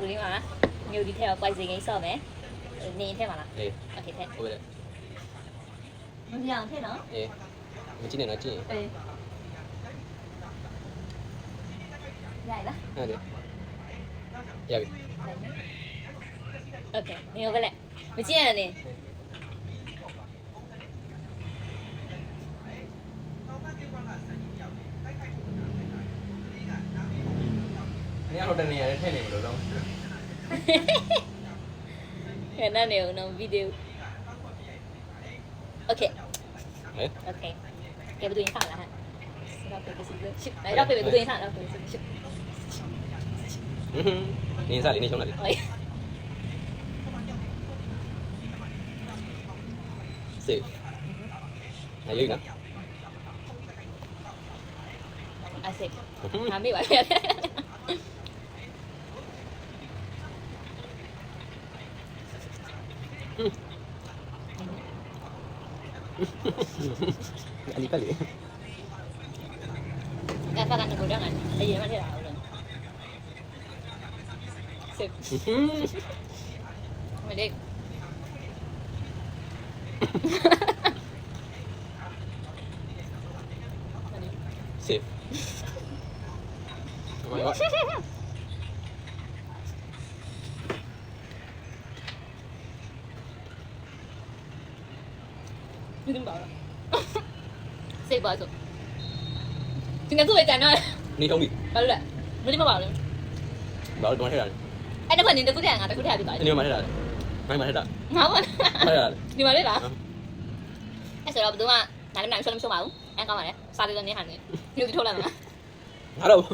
ဘူးလေးမှာမျိုးဒီထဲကို poison ကြီးဆော့မယ်နေထဲမှာလားအေး โอเคထဲ ဟုတ်ကဲ့ မပြောင်းထဲနော် အေးမကြည့်နဲ့တော့ကြည့် အေးရိုက်လား ဟုတ်တယ်ရပြီ โอเคနေရောပဲလေမကြည့်ရနဲ့ 你要说真的，也太那个了，ခဏနေဦးနော်ဗီဒီယိုโอเค哎， โอเคကဲဘယ်သူရင်စားလားဟဲ့တော့ပဲစီလို့ရှစ်တော့ပဲဘယ်သူရင်စားတော့ပဲရှစ် 你啥哩？你兄弟哩？ ဟို 是，还有呢。 အစစ်ဟာမေးပါလေ Ali kali. ကဲဖကန်ကိုတော့ငါအရင်မှထည့်တာဟုတ်လားစစ်မလေး Safe. Oh my god. 你怎么搞的？谁不好做？今天作为在那，你兄弟，搞了，我怎么搞的？老多少人？哎，那块你的姑娘啊，这姑娘就搞的。你买谁的？买谁的？好啊，买谁的？你买的啦？哎，谁老不懂啊？哪里哪里说那么说嘛？哎，干嘛嘞？啥的都你喊的，有的偷懒了吗？拿到。